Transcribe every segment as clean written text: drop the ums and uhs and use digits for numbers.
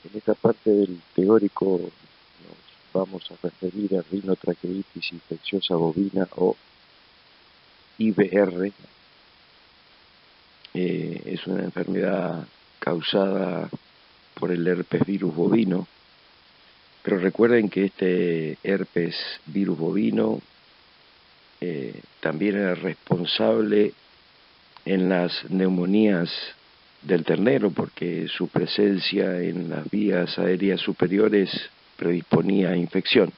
En esta parte del teórico nos vamos a referir a rinotraqueitis infecciosa bovina o IBR. Es una enfermedad causada por el herpes virus bovino, pero recuerden que este herpes virus bovino también era responsable en las neumonías del ternero, porque su presencia en las vías aéreas superiores predisponía a infección.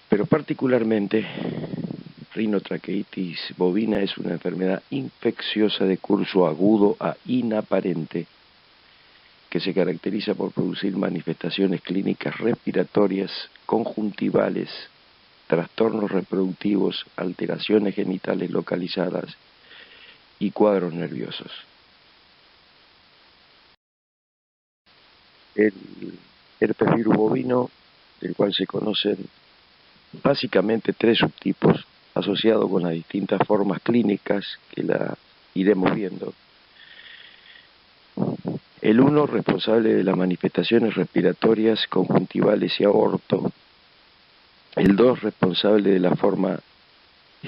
Pero particularmente, rinotraqueitis bovina es una enfermedad infecciosa de curso agudo a inaparente, que se caracteriza por producir manifestaciones clínicas respiratorias, conjuntivales, trastornos reproductivos, alteraciones genitales localizadas y cuadros nerviosos. El herpes virus bovino, del cual se conocen básicamente 3 subtipos, asociados con las distintas formas clínicas que la iremos viendo. El 1, responsable de las manifestaciones respiratorias, conjuntivales y aorto. El 2, responsable de la forma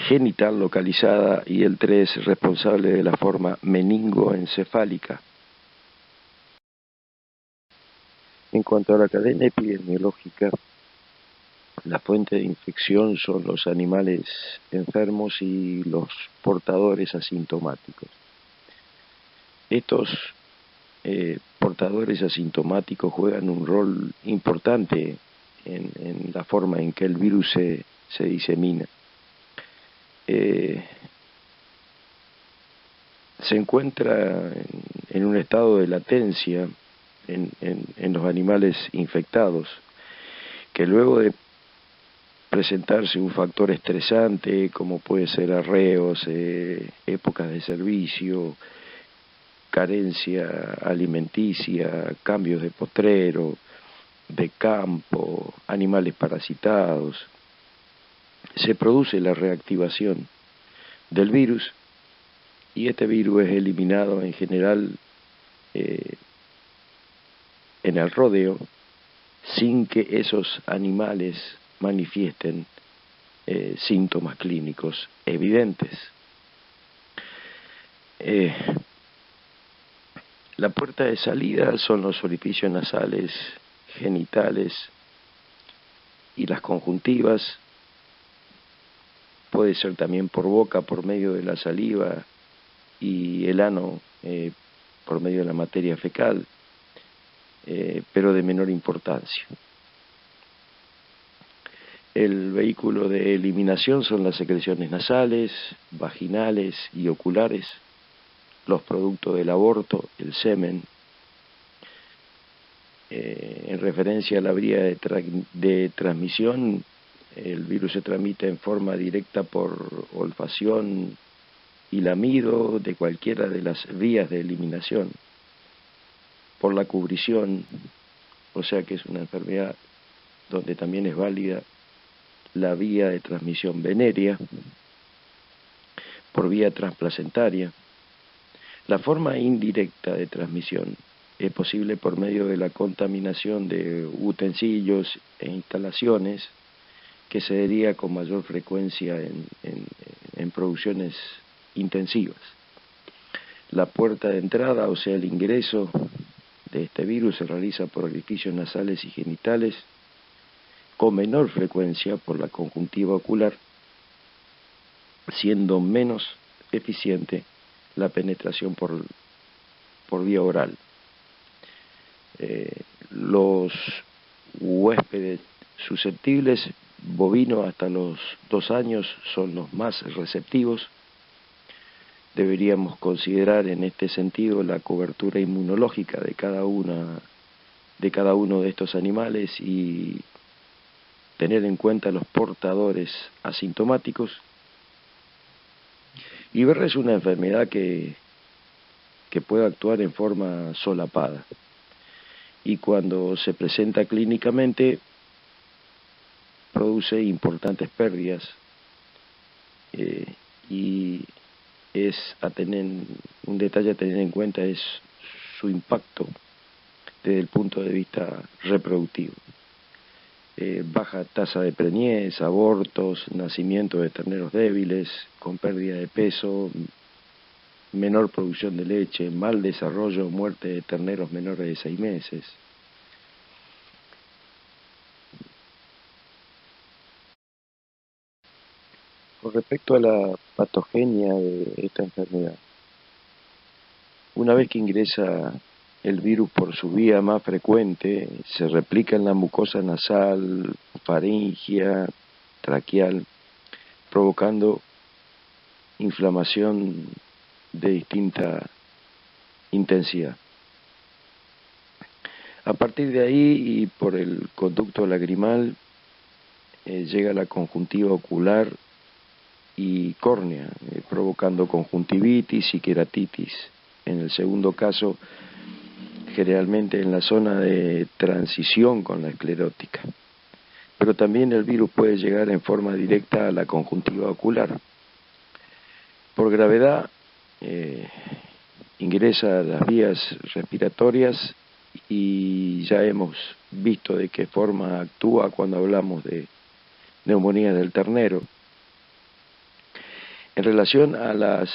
genital localizada, y el 3, responsable de la forma meningoencefálica. En cuanto a la cadena epidemiológica, la fuente de infección son los animales enfermos y los portadores asintomáticos. Estos portadores asintomáticos juegan un rol importante en la forma en que el virus se disemina. Se encuentra en un estado de latencia en los animales infectados, que luego de presentarse un factor estresante, como puede ser arreos, épocas de servicio, carencia alimenticia, cambios de potrero, de campo, animales parasitados, se produce la reactivación del virus, y este virus es eliminado en general en el rodeo sin que esos animales manifiesten síntomas clínicos evidentes. La puerta de salida son los orificios nasales, genitales y las conjuntivas. Puede ser también por boca, por medio de la saliva, y el ano por medio de la materia fecal, pero de menor importancia. El vehículo de eliminación son las secreciones nasales, vaginales y oculares, los productos del aborto, el semen. En referencia a la vía de transmisión, el virus se transmite en forma directa por olfacción y lamido de cualquiera de las vías de eliminación, por la cubrición, o sea que es una enfermedad donde también es válida la vía de transmisión venérea, por vía transplacentaria. La forma indirecta de transmisión es posible por medio de la contaminación de utensilios e instalaciones, que se daría con mayor frecuencia en producciones intensivas. La puerta de entrada, o sea el ingreso de este virus, se realiza por orificios nasales y genitales, con menor frecuencia por la conjuntiva ocular, siendo menos eficiente la penetración por vía oral. Los huéspedes susceptibles, bovinos hasta los 2 años, son los más receptivos. Deberíamos considerar en este sentido la cobertura inmunológica de cada uno de estos animales y tener en cuenta los portadores asintomáticos. IBR es una enfermedad que puede actuar en forma solapada, y cuando se presenta clínicamente produce importantes pérdidas, y un detalle a tener en cuenta es su impacto desde el punto de vista reproductivo. Baja tasa de preñez, abortos, nacimiento de terneros débiles, con pérdida de peso, menor producción de leche, mal desarrollo, muerte de terneros menores de 6 meses. Con respecto a la patogenia de esta enfermedad, una vez que ingresa el virus por su vía más frecuente, se replica en la mucosa nasal, faríngea, traqueal, provocando inflamación de distinta intensidad. A partir de ahí y por el conducto lagrimal llega la conjuntiva ocular y córnea, provocando conjuntivitis y queratitis. En el segundo caso, generalmente en la zona de transición con la esclerótica. Pero también el virus puede llegar en forma directa a la conjuntiva ocular. Por gravedad, ingresa a las vías respiratorias y ya hemos visto de qué forma actúa cuando hablamos de neumonía del ternero. En relación a las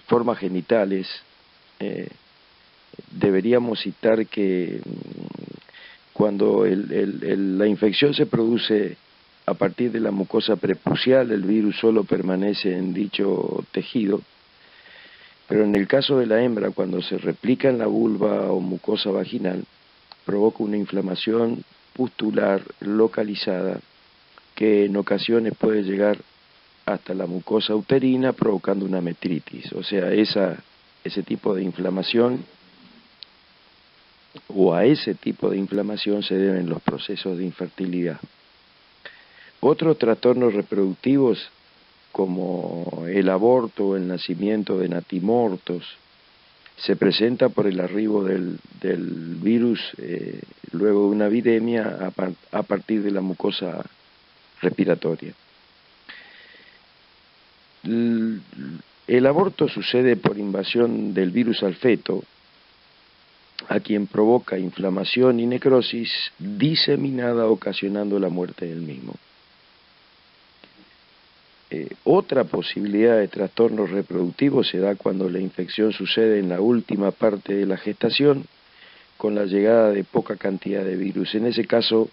formas genitales, deberíamos citar que cuando la infección se produce a partir de la mucosa prepucial, el virus solo permanece en dicho tejido, pero en el caso de la hembra, cuando se replica en la vulva o mucosa vaginal, provoca una inflamación pustular localizada que en ocasiones puede llegar hasta la mucosa uterina provocando una metritis. O sea, ese tipo de inflamación o a ese tipo de inflamación se deben los procesos de infertilidad. Otros trastornos reproductivos como el aborto o el nacimiento de natimortos se presenta por el arribo del virus luego de una viremia a partir de la mucosa respiratoria. El aborto sucede por invasión del virus al feto, a quien provoca inflamación y necrosis diseminada ocasionando la muerte del mismo. Otra posibilidad de trastornos reproductivos se da cuando la infección sucede en la última parte de la gestación con la llegada de poca cantidad de virus. En ese caso,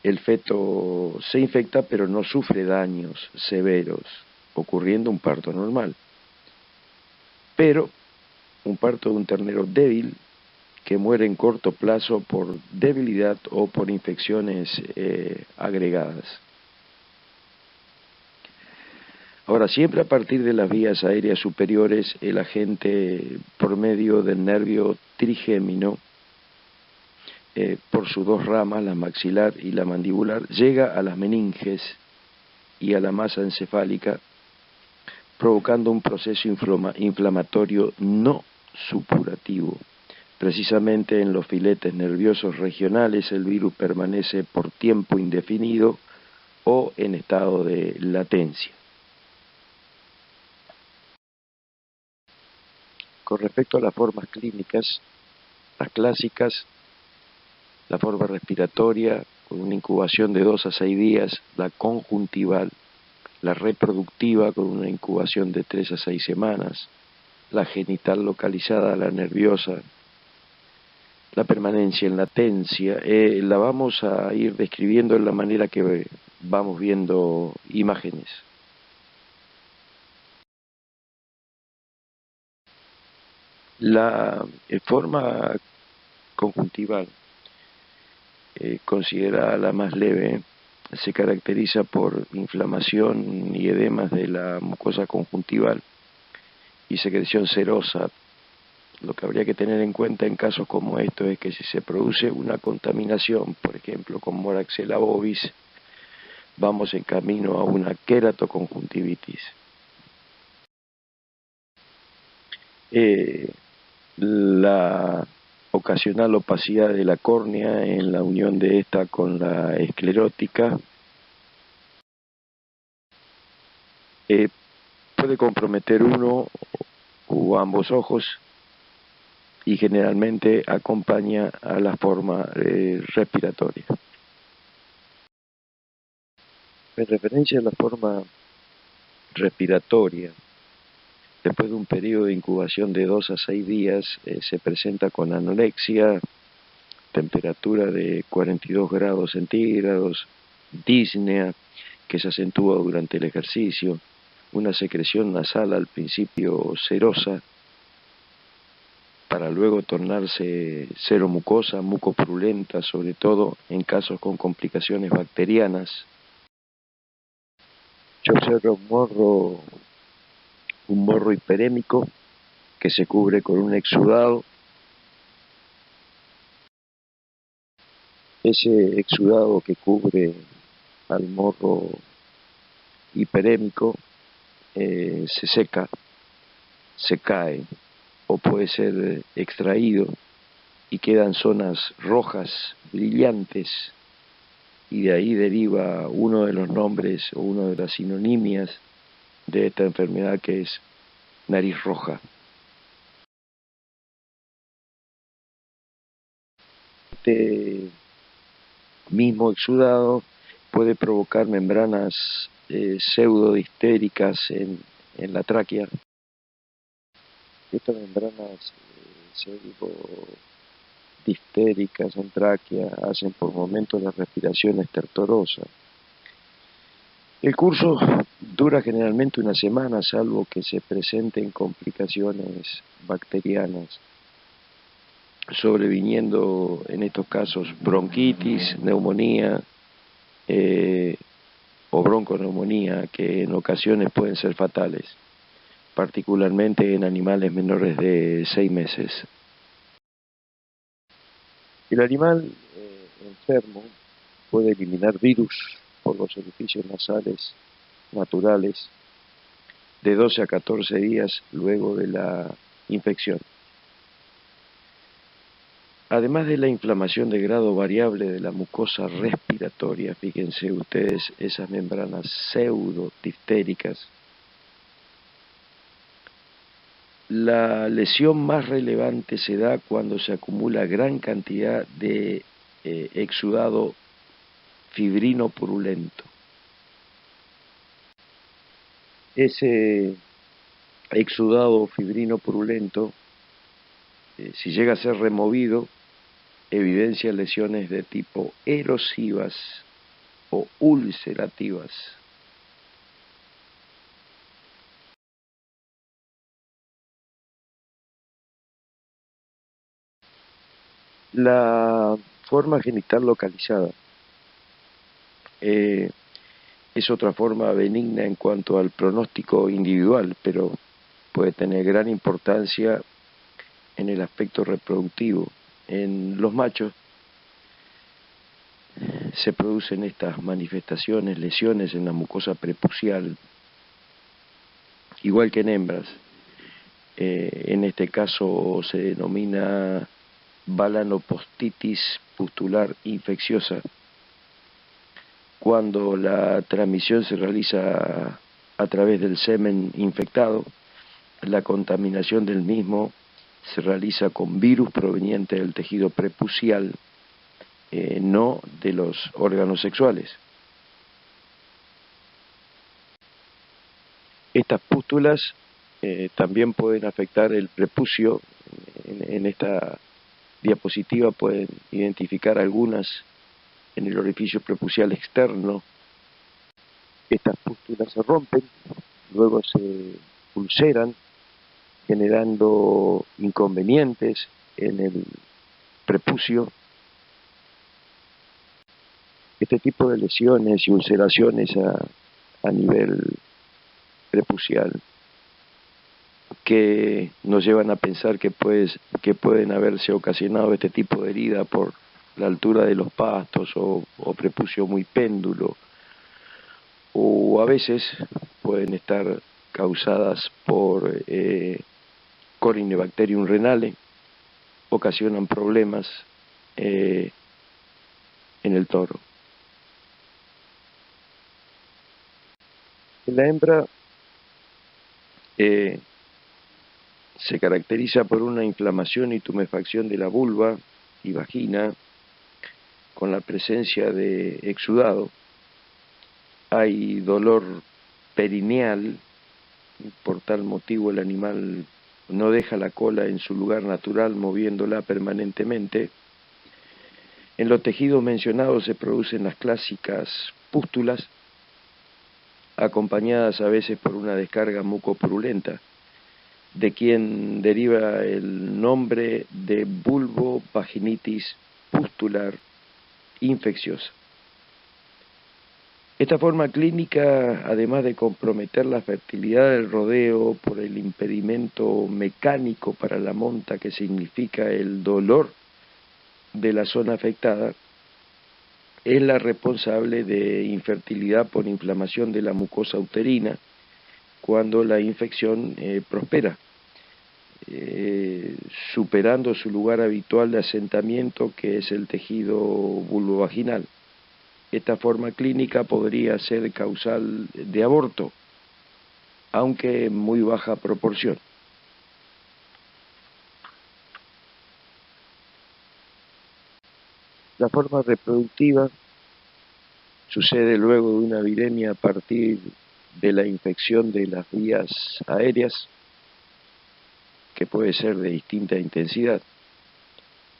el feto se infecta pero no sufre daños severos, ocurriendo un parto normal. Pero un parto de un ternero débil que muere en corto plazo por debilidad o por infecciones agregadas. Ahora, siempre a partir de las vías aéreas superiores, el agente por medio del nervio trigémino, por sus dos ramas, la maxilar y la mandibular, llega a las meninges y a la masa encefálica, provocando un proceso inflamatorio no supurativo. Precisamente en los filetes nerviosos regionales el virus permanece por tiempo indefinido o en estado de latencia. Con respecto a las formas clínicas, las clásicas, la forma respiratoria con una incubación de 2 a 6 días, la conjuntival, la reproductiva con una incubación de 3 a 6 semanas, la genital localizada, la nerviosa, la permanencia en latencia, la vamos a ir describiendo en la manera que vamos viendo imágenes. La forma conjuntival, considerada la más leve, se caracteriza por inflamación y edemas de la mucosa conjuntival y secreción serosa. Lo que habría que tener en cuenta en casos como estos es que si se produce una contaminación, por ejemplo con Moraxella bovis, vamos en camino a una queratoconjuntivitis. La ocasional opacidad de la córnea en la unión de esta con la esclerótica puede comprometer uno u ambos ojos y generalmente acompaña a la forma respiratoria. En referencia a la forma respiratoria, después de un periodo de incubación de 2 a 6 días, se presenta con anorexia, temperatura de 42 grados centígrados, disnea, que se acentúa durante el ejercicio, una secreción nasal al principio serosa, para luego tornarse seromucosa, mucopurulenta, sobre todo en casos con complicaciones bacterianas. Se observa un morro hiperémico que se cubre con un exudado. Ese exudado que cubre al morro hiperémico se seca, se cae o puede ser extraído y quedan zonas rojas brillantes, y de ahí deriva uno de los nombres o una de las sinonimias de esta enfermedad, que es nariz roja. Este mismo exudado puede provocar membranas pseudodistéricas en la tráquea. Estas membranas pseudodistéricas en tráquea hacen por momentos la respiración estertorosa. El curso dura generalmente una semana, salvo que se presenten complicaciones bacterianas, sobreviniendo en estos casos bronquitis, neumonía o bronconeumonía, que en ocasiones pueden ser fatales, particularmente en animales menores de 6 meses. El animal enfermo puede eliminar virus por los orificios nasales naturales de 12 a 14 días luego de la infección. Además de la inflamación de grado variable de la mucosa respiratoria, fíjense ustedes esas membranas pseudodiftéricas, la lesión más relevante se da cuando se acumula gran cantidad de exudado fibrino purulento. Ese exudado fibrino purulento, si llega a ser removido, evidencia lesiones de tipo erosivas o ulcerativas. La forma genital localizada es otra forma benigna en cuanto al pronóstico individual, pero puede tener gran importancia en el aspecto reproductivo. En los machos se producen estas manifestaciones, lesiones en la mucosa prepucial, igual que en hembras. En este caso se denomina balanopostitis pustular infecciosa, cuando la transmisión se realiza a través del semen infectado. La contaminación del mismo se realiza con virus proveniente del tejido prepucial, no de los órganos sexuales. Estas pústulas también pueden afectar el prepucio. En esta diapositiva pueden identificar algunas en el orificio prepucial externo. Estas pústulas se rompen, luego se ulceran, generando inconvenientes en el prepucio. Este tipo de lesiones y ulceraciones a nivel prepucial, que nos llevan a pensar que pueden haberse ocasionado este tipo de herida por la altura de los pastos o prepucio muy péndulo, o a veces pueden estar causadas por Corynebacterium renale, ocasionan problemas en el toro. En la hembra Se caracteriza por una inflamación y tumefacción de la vulva y vagina, con la presencia de exudado. Hay dolor perineal, por tal motivo el animal no deja la cola en su lugar natural, moviéndola permanentemente. En los tejidos mencionados se producen las clásicas pústulas, acompañadas a veces por una descarga mucopurulenta, de quien deriva el nombre de vulvovaginitis pustular infecciosa. Esta forma clínica, además de comprometer la fertilidad del rodeo por el impedimento mecánico para la monta que significa el dolor de la zona afectada, es la responsable de infertilidad por inflamación de la mucosa uterina cuando la infección prospera, superando su lugar habitual de asentamiento, que es el tejido vulvovaginal. Esta forma clínica podría ser causal de aborto, aunque en muy baja proporción. La forma reproductiva sucede luego de una viremia a partir de la infección de las vías aéreas, que puede ser de distinta intensidad.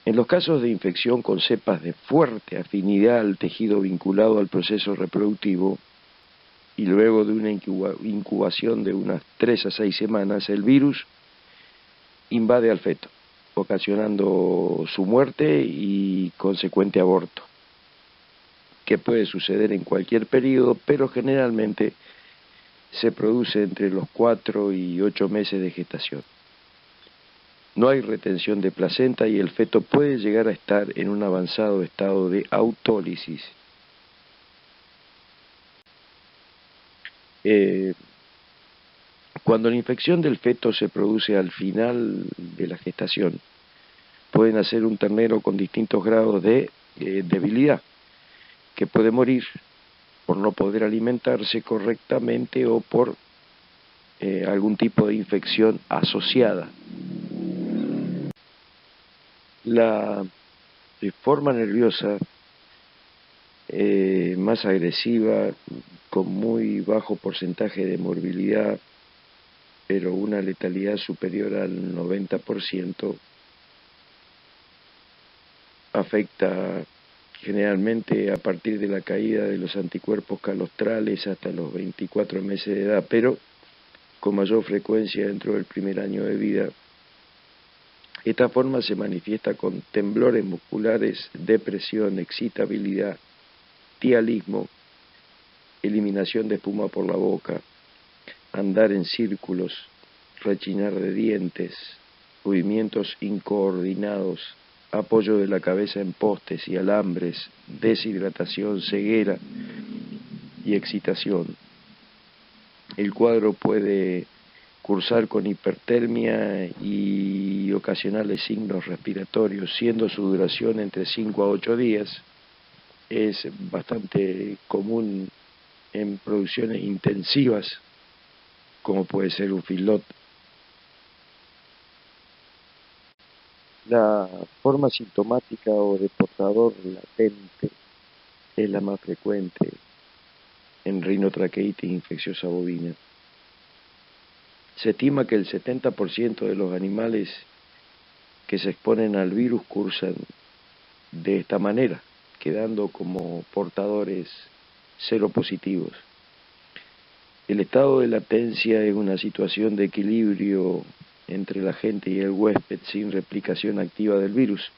En los casos de infección con cepas de fuerte afinidad al tejido vinculado al proceso reproductivo, y luego de una incubación de unas 3 a 6 semanas, el virus invade al feto, ocasionando su muerte y consecuente aborto, que puede suceder en cualquier periodo, pero generalmente se produce entre los 4 y 8 meses de gestación. No hay retención de placenta y el feto puede llegar a estar en un avanzado estado de autólisis. Cuando la infección del feto se produce al final de la gestación, puede nacer un ternero con distintos grados de debilidad, que puede morir por no poder alimentarse correctamente o por algún tipo de infección asociada. La forma nerviosa más agresiva, con muy bajo porcentaje de morbilidad, pero una letalidad superior al 90%, afecta generalmente a partir de la caída de los anticuerpos calostrales hasta los 24 meses de edad, pero con mayor frecuencia dentro del primer año de vida. Esta forma se manifiesta con temblores musculares, depresión, excitabilidad, tialismo, eliminación de espuma por la boca, andar en círculos, rechinar de dientes, movimientos incoordinados, apoyo de la cabeza en postes y alambres, deshidratación, ceguera y excitación. El cuadro puede cursar con hipertermia y ocasionales signos respiratorios, siendo su duración entre 5 a 8 días. Es bastante común en producciones intensivas, como puede ser un feedlot. La forma sintomática o de portador latente es la más frecuente en rinotraqueitis infecciosa bovina. Se estima que el 70% de los animales que se exponen al virus cursan de esta manera, quedando como portadores seropositivos. El estado de latencia es una situación de equilibrio entre la gente y el huésped sin replicación activa del virus,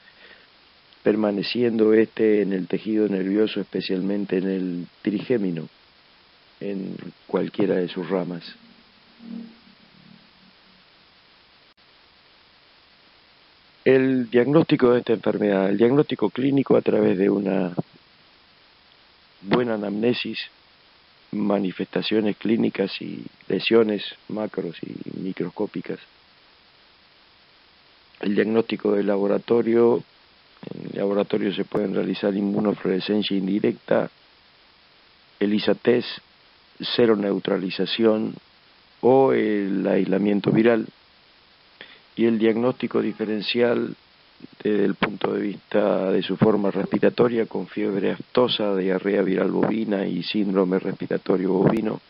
permaneciendo en el tejido nervioso, especialmente en el trigémino, en cualquiera de sus ramas. El diagnóstico de esta enfermedad, el diagnóstico clínico a través de una buena anamnesis, manifestaciones clínicas y lesiones macros y microscópicas. El diagnóstico del laboratorio: en el laboratorio se pueden realizar inmunofluorescencia indirecta, ELISA test, seroneutralización o el aislamiento viral. y el diagnóstico diferencial desde el punto de vista de su forma respiratoria con fiebre aftosa, diarrea viral bovina y síndrome respiratorio bovino,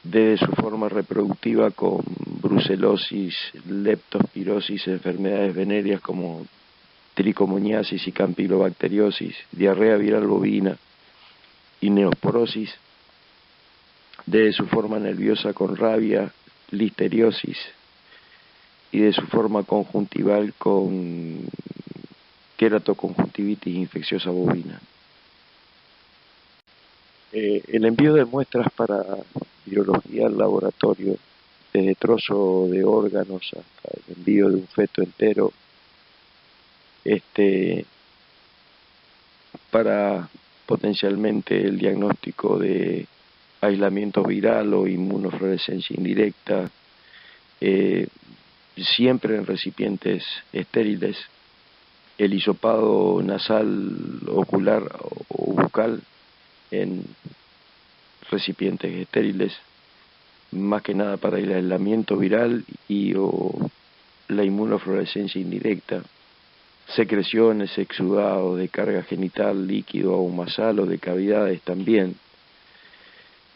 desde su forma reproductiva con brucelosis, leptospirosis, enfermedades venéreas como tricomoniasis y campilobacteriosis, diarrea viral bovina y neosporosis, de su forma nerviosa con rabia, listeriosis, y de su forma conjuntival con queratoconjuntivitis infecciosa bovina. El envío de muestras para virología al laboratorio, desde trozo de órganos hasta el envío de un feto entero, para potencialmente el diagnóstico de aislamiento viral o inmunofluorescencia indirecta, siempre en recipientes estériles, el hisopado nasal, ocular o bucal en recipientes estériles, más que nada para el aislamiento viral o la inmunofluorescencia indirecta, secreciones, exudados de carga genital, líquido aumazal o de cavidades también,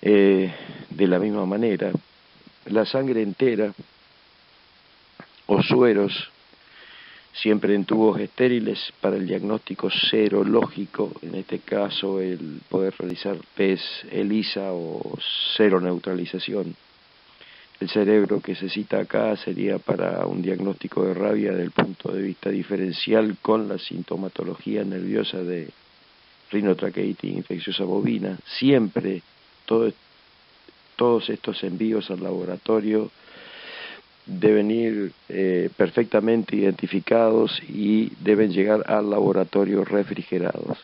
de la misma manera. La sangre entera o sueros, siempre en tubos estériles para el diagnóstico serológico, en este caso el poder realizar test ELISA o seroneutralización. El cerebro que se cita acá sería para un diagnóstico de rabia desde el punto de vista diferencial con la sintomatología nerviosa de rinotraqueitis infecciosa bovina. Siempre todos estos envíos al laboratorio deben ir perfectamente identificados y deben llegar al laboratorio refrigerados.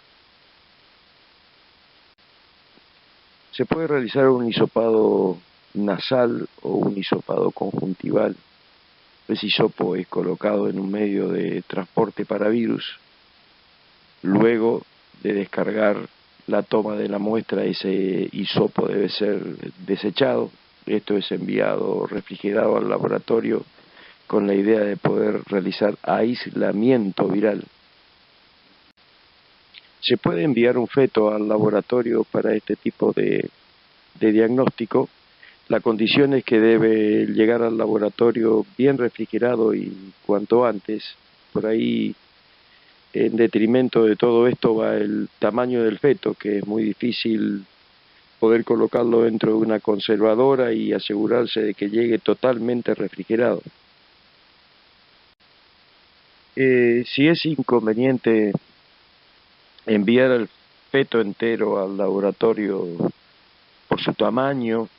Se puede realizar un hisopado nasal o un hisopado conjuntival. Ese hisopo es colocado en un medio de transporte para virus. Luego de descargar la toma de la muestra, ese hisopo debe ser desechado. Esto es enviado refrigerado al laboratorio con la idea de poder realizar aislamiento viral. Se puede enviar un feto al laboratorio para este tipo de diagnóstico. La condición es que debe llegar al laboratorio bien refrigerado y cuanto antes. Por ahí, en detrimento de todo esto, va el tamaño del feto, que es muy difícil poder colocarlo dentro de una conservadora y asegurarse de que llegue totalmente refrigerado. Si es inconveniente enviar al feto entero al laboratorio por su tamaño,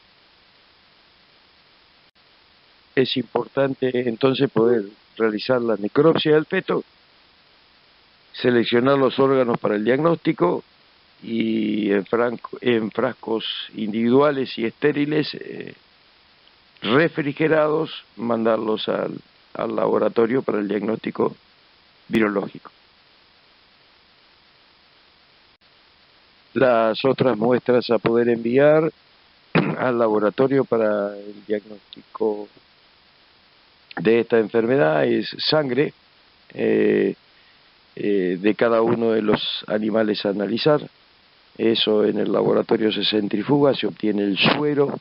es importante entonces poder realizar la necropsia del feto, seleccionar los órganos para el diagnóstico y en frascos individuales y estériles, refrigerados, mandarlos al laboratorio para el diagnóstico virológico. Las otras muestras a poder enviar al laboratorio para el diagnóstico de esta enfermedad es sangre de cada uno de los animales a analizar. Eso en el laboratorio se centrifuga, se obtiene el suero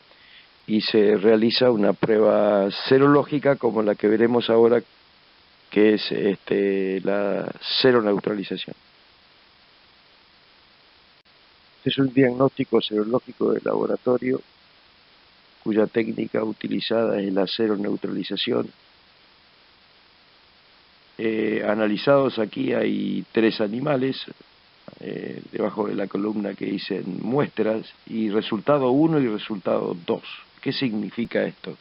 y se realiza una prueba serológica como la que veremos ahora, que es la seroneutralización. Es un diagnóstico serológico de laboratorio cuya técnica utilizada es la seroneutralización. Analizados aquí hay 3 animales, debajo de la columna que dicen muestras, y resultado 1 y resultado 2. ¿Qué significa esto?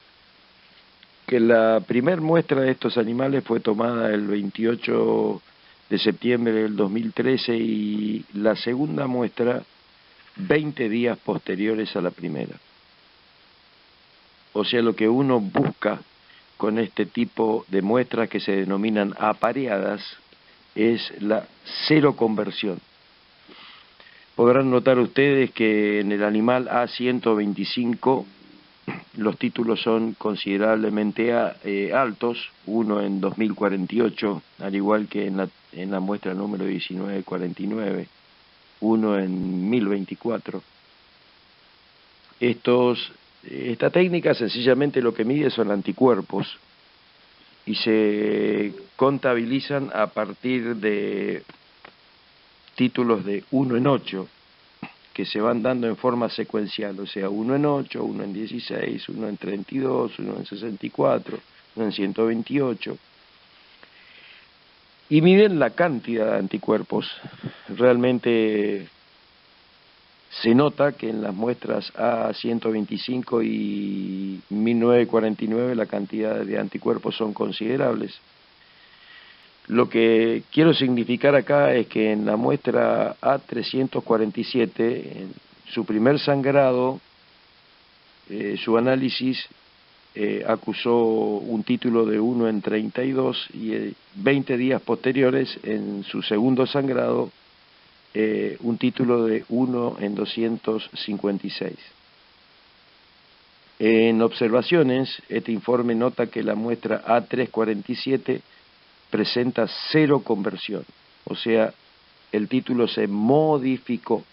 Que la primer muestra de estos animales fue tomada el 28 de septiembre del 2013 y la segunda muestra 20 días posteriores a la primera. O sea, lo que uno busca con este tipo de muestras que se denominan apareadas es la seroconversión. Podrán notar ustedes que en el animal A125 los títulos son considerablemente altos, uno en 2048, al igual que en la muestra número 1949, uno en 1024. Esta técnica sencillamente lo que mide son anticuerpos y se contabilizan a partir de títulos de 1 en 8, que se van dando en forma secuencial, o sea, 1 en 8, 1 en 16, 1 en 32, 1 en 64, 1 en 128, y miden la cantidad de anticuerpos. Realmente se nota que en las muestras A125 y 1949 la cantidad de anticuerpos son considerables. Lo que quiero significar acá es que en la muestra A347, en su primer sangrado, su análisis acusó un título de 1 en 32 y 20 días posteriores, en su segundo sangrado, un título de 1 en 256. En observaciones, este informe nota que la muestra A347 presenta 0 conversión, o sea, el título se modificó.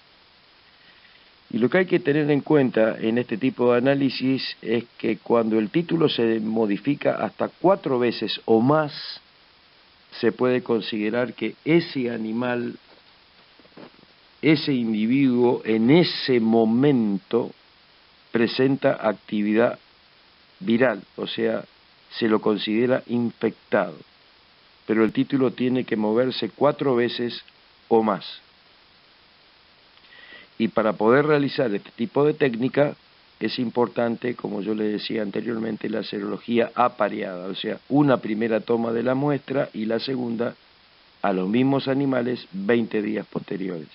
Y lo que hay que tener en cuenta en este tipo de análisis es que cuando el título se modifica hasta 4 veces o más, se puede considerar que ese animal, ese individuo, en ese momento presenta actividad viral, o sea, se lo considera infectado. Pero el título tiene que moverse 4 veces o más. Y para poder realizar este tipo de técnica es importante, como yo le decía anteriormente, la serología apareada, o sea, una primera toma de la muestra y la segunda a los mismos animales 20 días posteriores.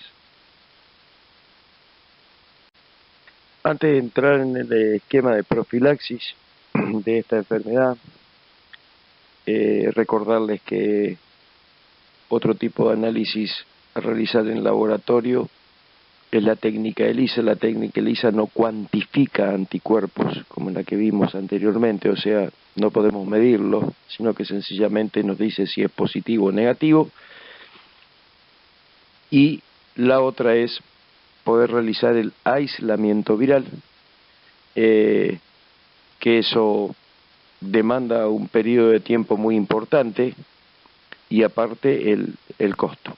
Antes de entrar en el esquema de profilaxis de esta enfermedad, recordarles que otro tipo de análisis a realizar en laboratorio es la técnica ELISA. La técnica ELISA no cuantifica anticuerpos como la que vimos anteriormente, o sea, no podemos medirlo, sino que sencillamente nos dice si es positivo o negativo. Y la otra es poder realizar el aislamiento viral, que eso demanda un periodo de tiempo muy importante y aparte el costo.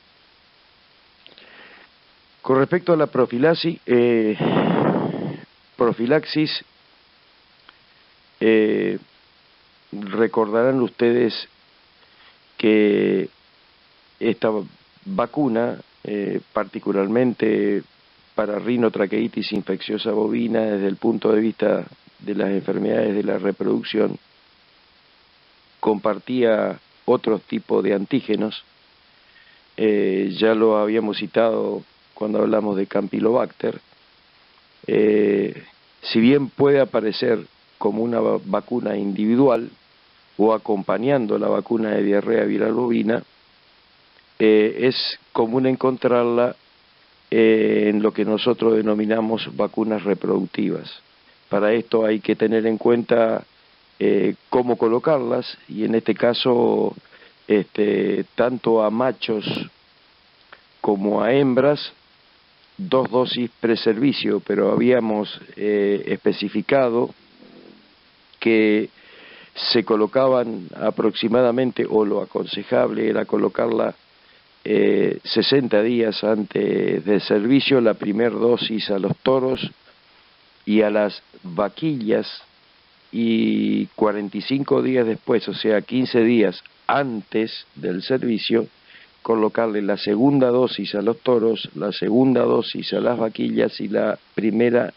Con respecto a la profilaxis, recordarán ustedes que esta vacuna, particularmente para rinotraqueitis infecciosa bovina, desde el punto de vista de las enfermedades de la reproducción, compartía otros tipos de antígenos. Ya lo habíamos citado cuando hablamos de Campylobacter. Si bien puede aparecer como una vacuna individual o acompañando la vacuna de diarrea viral bovina, es común encontrarla en lo que nosotros denominamos vacunas reproductivas. Para esto hay que tener en cuenta cómo colocarlas, y en este caso tanto a machos como a hembras, 2 dosis preservicio, pero habíamos especificado que se colocaban aproximadamente, o lo aconsejable era colocarla 60 días antes del servicio, la primera dosis a los toros y a las vaquillas, y 45 días después, o sea 15 días antes del servicio, colocarle la segunda dosis a los toros, la segunda dosis a las vaquillas y la primera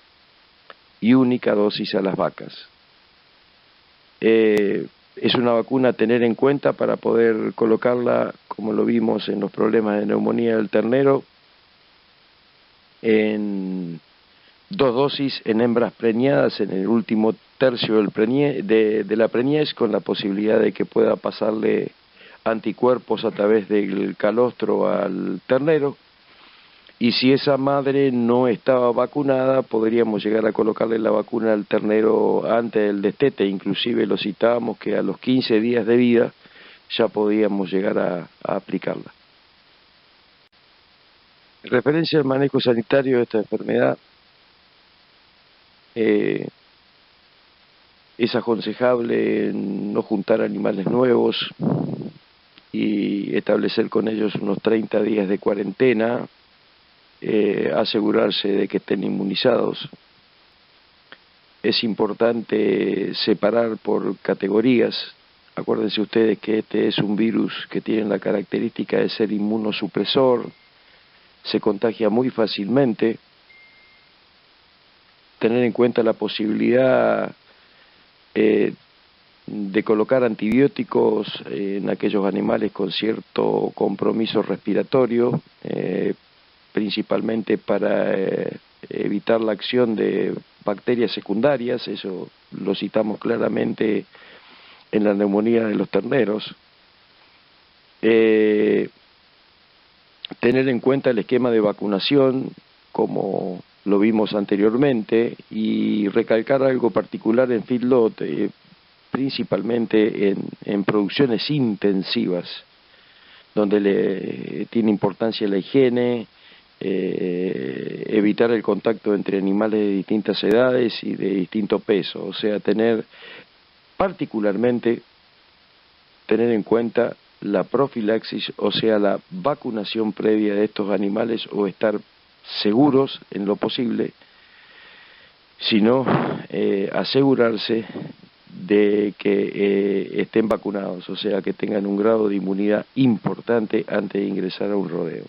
y única dosis a las vacas. Es una vacuna a tener en cuenta para poder colocarla, como lo vimos en los problemas de neumonía del ternero, en 2 dosis en hembras preñadas en el último tercio de la preñez, con la posibilidad de que pueda pasarle anticuerpos a través del calostro al ternero, y si esa madre no estaba vacunada, podríamos llegar a colocarle la vacuna al ternero antes del destete. Inclusive lo citábamos que a los 15 días de vida ya podíamos llegar a aplicarla. En referencia al manejo sanitario de esta enfermedad, es aconsejable no juntar animales nuevos y establecer con ellos unos 30 días de cuarentena, asegurarse de que estén inmunizados. Es importante separar por categorías. Acuérdense ustedes que este es un virus que tiene la característica de ser inmunosupresor, se contagia muy fácilmente. Tener en cuenta la posibilidad de colocar antibióticos en aquellos animales con cierto compromiso respiratorio, principalmente para evitar la acción de bacterias secundarias. Eso lo citamos claramente en la neumonía de los terneros. Tener en cuenta el esquema de vacunación, como lo vimos anteriormente, y recalcar algo particular en feedlot, principalmente en producciones intensivas, donde tiene importancia la higiene, evitar el contacto entre animales de distintas edades y de distinto peso, o sea, particularmente tener en cuenta la profilaxis, o sea, la vacunación previa de estos animales, o estar seguros en lo posible, sino asegurarse de que estén vacunados, o sea, que tengan un grado de inmunidad importante antes de ingresar a un rodeo.